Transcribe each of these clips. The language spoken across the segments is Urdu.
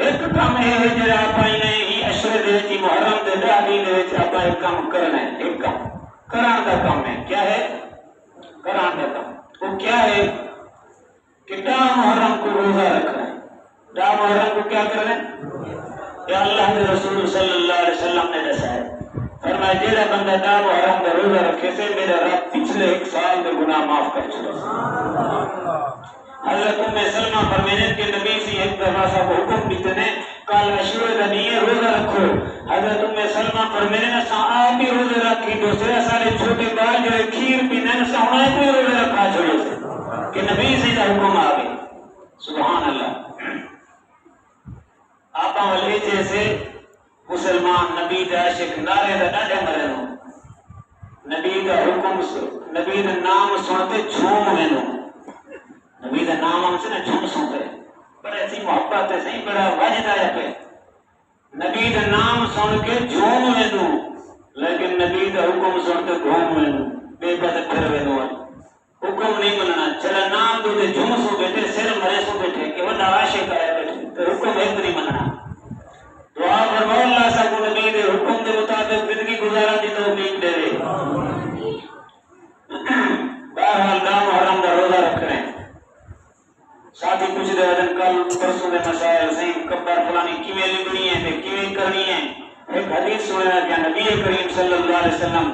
ایک کام ہے جڑا پائی نہیں اشرے دے وچ محرم دے 10 دن دے وچ اپا ایک کام کرنا ہے، ایک کام کران دا کام ہے. کیا ہے؟ کران دا کام. وہ کیا ہے کہ 10 محرم کو روزہ رکھنا ہے. 10 محرم کو کیا کرنا ہے؟ یا اللہ کے رسول صلی اللہ علیہ وسلم نے دسا ہے، فرمایا جیڑا بندہ 10 محرم کا روزہ رکھے سے میرا رب پچھلے 1 سال کے گناہ معاف کر چھوڑے. حضرت ام سلمہ فرمانے کہ نبی سے ایک دفعہ سا حکم دیتے ہیں کل عاشورہ کا دن روزہ رکھو. حضرت ام سلمہ فرمانے نہ سا آپ بھی روزہ رکھی دوسرے سارے چھوٹے بال جو کھیر پینے نہ سا انہیں کوئی روزہ رکھا چھوڑے کہ نبی سے کا حکم آ گئے. سبحان اللہ. آپ والے جیسے مسلمان نبی دا عاشق نعرے دا ڈاڈا مرنو نبی دا حکم نبی دا نام سنتے جھوم مینو نبی دا نام ہم سے نہ جھوم سنتے بڑے سی محبت ہے صحیح بڑا واجد آیا پہ نبی دا نام سن کے جھوم مینو لیکن نبی دا حکم سنتے گھوم مینو بے بد پھر وینو حکم نہیں مننا چلا نام دو دے جھوم سو بیٹھے سر مرے سو بیٹھے کہ وہ عاشق آیا بیٹھے تو حکم ایک نہیں مننا. دعا فرماؤ اللہ سب کو نبی دے حکم دے مطابق زندگی گزارا دی توفیق دے. بہرحال 10 محرم کا روزہ رکھ رہے ہیں. ساتھی پوچھ دے وجن کل پرسوں دے مسائل صحیح کبر فلانی کیویں لکھنی ہے تے کیویں کرنی ہے. ایک حدیث سنیا کہ نبی کریم صلی اللہ علیہ وسلم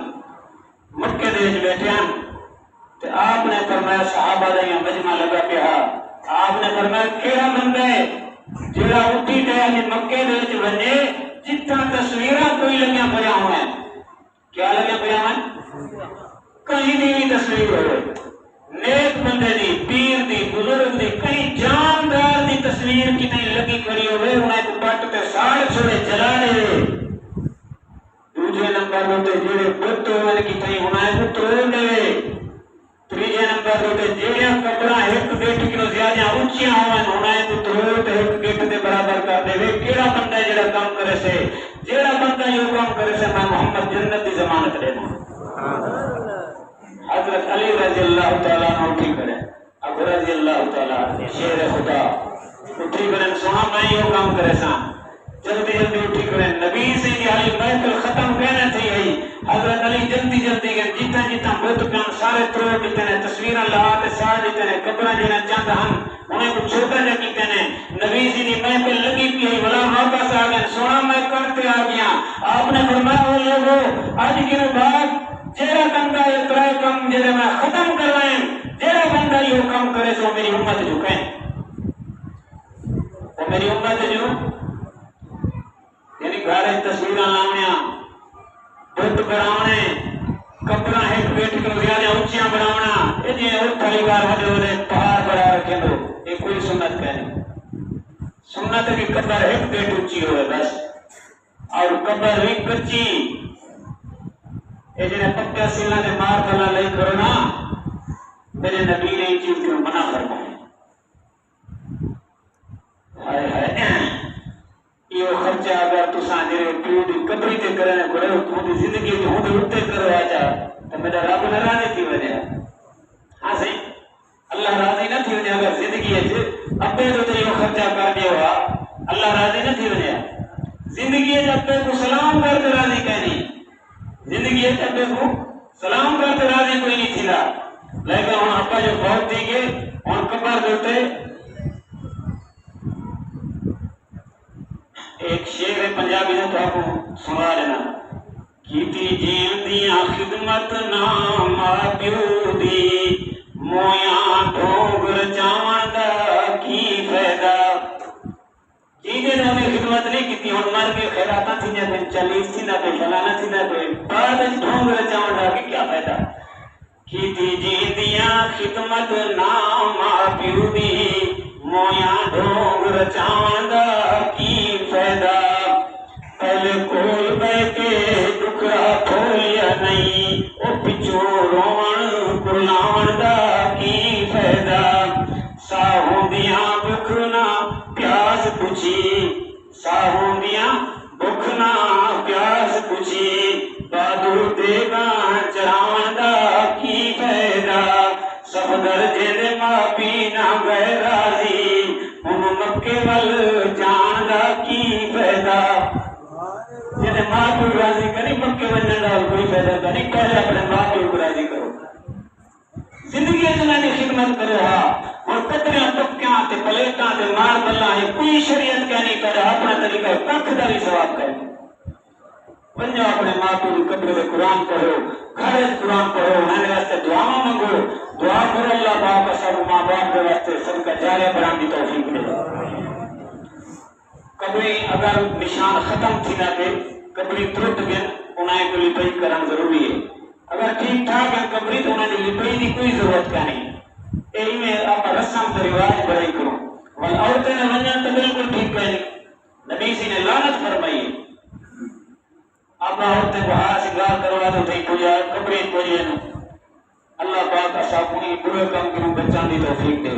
مکے دے وچ بیٹھے ہیں تے آپ نے فرمایا صحابہ دا مجمع لگا پیا. آپ نے فرمایا کیڑا بندہ ہے جڑا اٹھی تے مکے دے وچ ونجے جتھاں تصویراں کوئی لگیاں پیا ہوئے. کیا لگیاں پیا ہوئے؟ کہیں بھی تصویر ہوئے نیک بندے دی پیر دی بزرگ دی کہیں جاندار دی تصویر کی نہیں لگی کری ہوئے انہیں کو پٹ تے ساڑ چھوڑے جلا دے. دوسرے نمبر ہوتے جڑے بت ہوئے کی تھی انہیں کو توڑ دے. تیجے نمبر ہوتے جڑیاں قبراں ایک گیٹ کلو زیادہ اونچیاں ہوئے انہیں کو توڑ تے ایک گیٹ دے برابر کر دے. کیڑا بندہ جڑا کام کرے سے جڑا بندہ یہ کام کرے سے میں محمد جنت دی ضمانت دینا. حضرت علی رضی اللہ تعالیٰ عنہ اٹھی کرے ابو رضی اللہ تعالیٰ شیر خدا اٹھی کرے سونا میں یہ کام کرے سا جلدی جلدی اٹھی کرے نبی سے یہ علی محفل ختم کہنے تھی گئی. حضرت علی جلدی جلدی گئے جتنا جتنا بت پیان سارے تروڑ دیتے ہیں تصویریں لہا تے سار دیتے ہیں قبریں جنہیں چاند ہم انہیں کو چھوٹا جا کیتے ہیں. نبی سے یہ محفل لگی پی ہے بلا واپس آ گئے سونا میں کرتے آ گیا. آپ نے فرمایا وہ لوگوں آج کے بعد جیڑا بندہ یہ ترائے کم جیڑے میں ختم کروائیں جیڑا بندہ یہ کم کرے تو میری امت جھکیں. وہ میری امت جو یعنی گھر تصویریں لاؤنیاں بت بناونے کپڑا ایک بیٹ کو زیادہ اونچیاں بناونا یہ جی اٹھائی بار ہوتے ہوتے پہاڑ بڑا رکھیں دو یہ کوئی سنت کہنے. سنت ہے کہ قبر ایک بیٹ اونچی ہوئے بس اور قبر بھی کچی یہ جنہیں پکا سیلہ نے مار کلا لئی کرو نا میرے نبی نے یہ چیز کو منع فرمائے. یہ خرچہ اگر تساں جڑے پیو دی قبری تے کرنے کرو تو دی زندگی تے ہوں اٹھتے کرو آجا تو میرا رب ناراض تھی وجہ. ہاں صحیح اللہ راضی نہ تھی وجہ اگر زندگی ہے ابے تو تے خرچہ کر دیا ہوا اللہ راضی نہ تھی وجہ. زندگی ہے ابے کو سلام کر کے راضی کہنی زندگی ہے ابے کو سلام کر کے راضی کوئی نہیں تھیلا لیکن ہن ابا جو بہت دی گئے ہن قبر دیتے ایک شعر پنجابی نے تو آپ کو سنا لینا کیتی جین دیاں خدمت نام پیو دی مویاں ڈھونگر چاون دا کی فائدہ. جینے نے انہیں خدمت نہیں کیتی ہن مر کے خیراتاں تھی نہ چالیس تھی نہ فلانا تھی نہ بعد ڈھونگر چاون دا کی کیا فائدہ. کیتی جین دیاں خدمت نام پیو دی مویاں ڈھونگر چاون دا کی فائدہ. پہلے کول بے کے ٹکڑا کھولیا نہیں او پچھو روان کلاون دا کی فائدہ. ساہوں دیاں بکھنا پیاس پوچھی ساہوں دیاں بکھنا پیاس پوچھی بہادر دے گاں چراون دا کی فائدہ. صفدر جے ماں پی نہ گئے راضی ہن مکے ول جان دا فائدہ اور کوئی فائدہ کا نہیں. پہلے اپنے ماں باپ کو راضی کرو. زندگی اچھا کی خدمت کرو. اور کتنے پکیاں تے پلیٹاں تے مار بلا ہے کوئی شریعت کا نہیں کرا اپنا طریقہ ککھ دا بھی ثواب کرے. بنجا اپنے ماں باپ کو کپڑے میں قرآن پڑھو, گھر قرآن پڑھو, انہوں واسطے دعاواں منگو. دعا کرو اللہ پاک سب ماں باپ کے واسطے صدقہ جاریہ بنان دی توفیق دے. کبھی اگر نشان ختم تھی نہ تے کبھی ٹوٹ گئے انہیں کو لپائی کرنا ضروری ہے. اگر ٹھیک ٹھاک ہے کبھی تو انہیں لپائی کی کوئی ضرورت کا نہیں. یہی میں آپ رسم تو رواج بڑائی کروں. اور عورتیں نے ونجن تو بالکل ٹھیک ہے نہیں. نبی سی نے لعنت فرمائی. آپ عورتیں کو ہار سنگار کروا دو تھی پوجا کپڑے پوجے. اللہ پاک اصحاب کو برے کام کروں بچان دی توفیق دے.